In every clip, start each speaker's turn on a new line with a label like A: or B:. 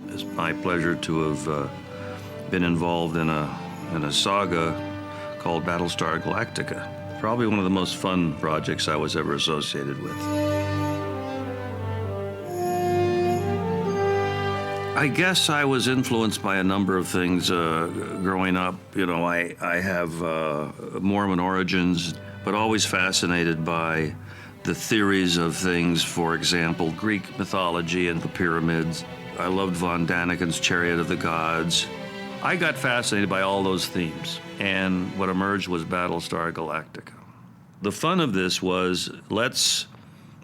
A: It's my pleasure to have been involved in a saga called Battlestar Galactica. Probably one of the most fun projects I was ever associated with. I guess I was influenced by a number of things growing up. You know, I have Mormon origins, but always fascinated by the theories of things, for example, Greek mythology and the pyramids. I loved von Daniken's Chariot of the Gods. I got fascinated by all those themes, and what emerged was Battlestar Galactica. The fun of this was, let's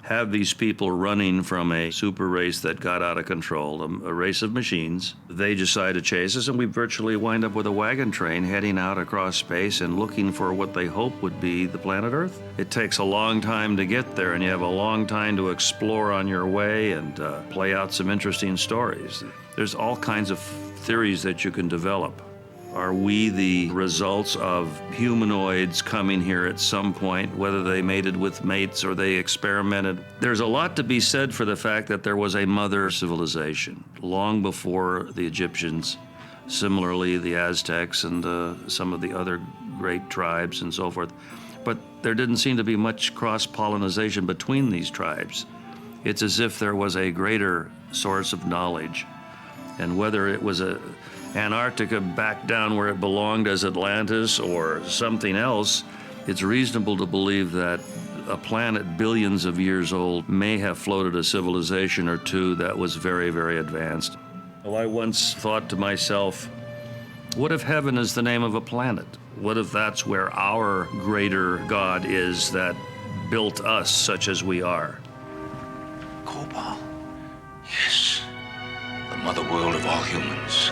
A: have these people running from a super race that got out of control, a race of machines. They decide to chase us, and we virtually wind up with a wagon train heading out across space and looking for what they hope would be the planet Earth. It takes a long time to get there, and you have a long time to explore on your way and play out some interesting stories. There's all kinds of theories that you can develop. Are we the results of humanoids coming here at some point, whether they mated with mates or they experimented? There's a lot to be said for the fact that there was a mother civilization long before the Egyptians, similarly the Aztecs and some of the other great tribes and so forth. But there didn't seem to be much cross-pollination between these tribes. It's as if there was a greater source of knowledge, and whether it was Antarctica back down where it belonged as Atlantis or something else, it's reasonable to believe that a planet billions of years old may have floated a civilization or two that was very, very advanced. Well, I once thought to myself, what if heaven is the name of a planet? What if that's where our greater God is that built us such as we are?
B: Cobalt. Yes. The mother world of all humans.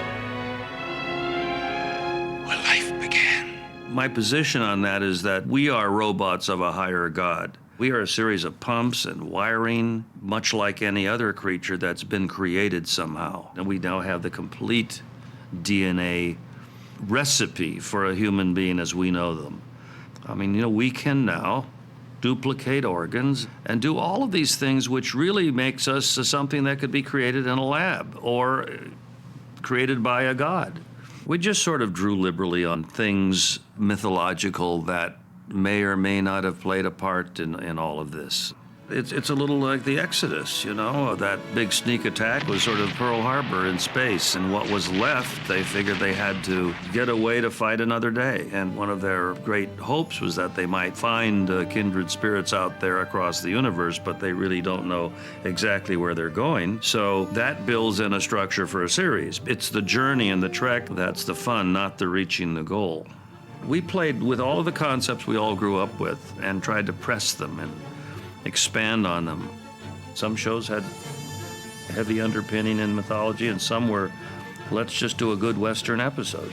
B: Where life began.
A: My position on that is that we are robots of a higher God. We are a series of pumps and wiring, much like any other creature that's been created somehow. And we now have the complete DNA recipe for a human being as we know them. I mean, you know, we can now duplicate organs and do all of these things, which really makes us something that could be created in a lab or created by a god. We just sort of drew liberally on things mythological that may or may not have played a part in all of this. It's a little like the Exodus, you know? That big sneak attack was sort of Pearl Harbor in space, and what was left, they figured they had to get away to fight another day. And one of their great hopes was that they might find kindred spirits out there across the universe, but they really don't know exactly where they're going. So that builds in a structure for a series. It's the journey and the trek that's the fun, not the reaching the goal. We played with all of the concepts we all grew up with and tried to press them and expand on them. Some shows had heavy underpinning in mythology, and some were, let's just do a good Western episode.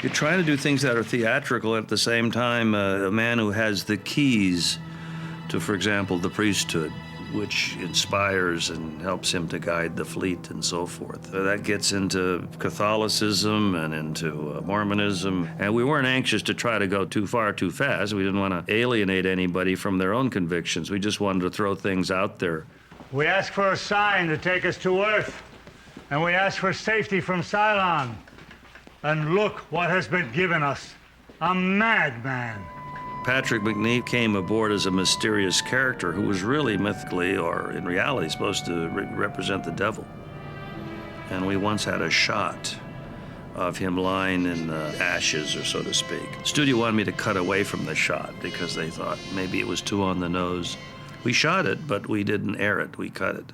A: You're trying to do things that are theatrical at the same time. A man who has the keys to, for example, the priesthood, which inspires and helps him to guide the fleet and so forth. That gets into Catholicism and into Mormonism. And we weren't anxious to try to go too far too fast. We didn't want to alienate anybody from their own convictions. We just wanted to throw things out there.
C: We ask for a sign to take us to Earth, and we ask for safety from Cylon. And look what has been given us, a madman.
A: Patrick McNee came aboard as a mysterious character who was really mythically, or in reality, supposed to represent the devil. And we once had a shot of him lying in ashes, or so to speak. The studio wanted me to cut away from the shot because they thought maybe it was too on the nose. We shot it, but we didn't air it. We cut it.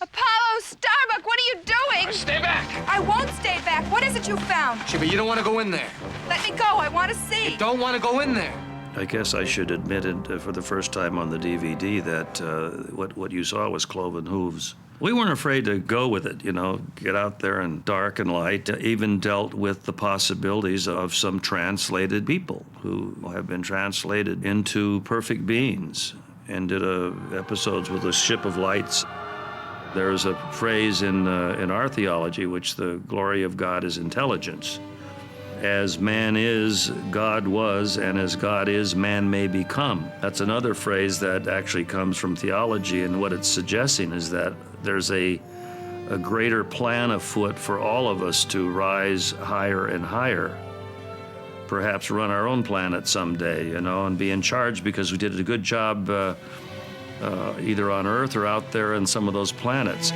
D: Apollo, Starbuck, what are you doing?
B: Stay back!
D: I won't stay back. What is it you found?
B: Chiba, you don't want to go in there.
D: Let me go. I want to see.
B: You don't want to go in there.
A: I guess I should admit it for the first time on the DVD that what you saw was cloven hooves. We weren't afraid to go with it, you know, get out there in dark and light, even dealt with the possibilities of some translated people who have been translated into perfect beings, and did episodes with a ship of lights. There's a phrase in our theology, which the glory of God is intelligence. as man is, God was, and as God is, man may become. That's another phrase that actually comes from theology, and what it's suggesting is that there's a greater plan afoot for all of us to rise higher and higher. Perhaps run our own planet someday, and be in charge because we did a good job either on Earth or out there in some of those planets.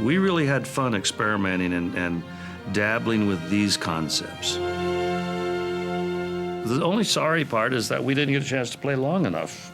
A: We really had fun experimenting and dabbling with these concepts. The only sorry part is that we didn't get a chance to play long enough.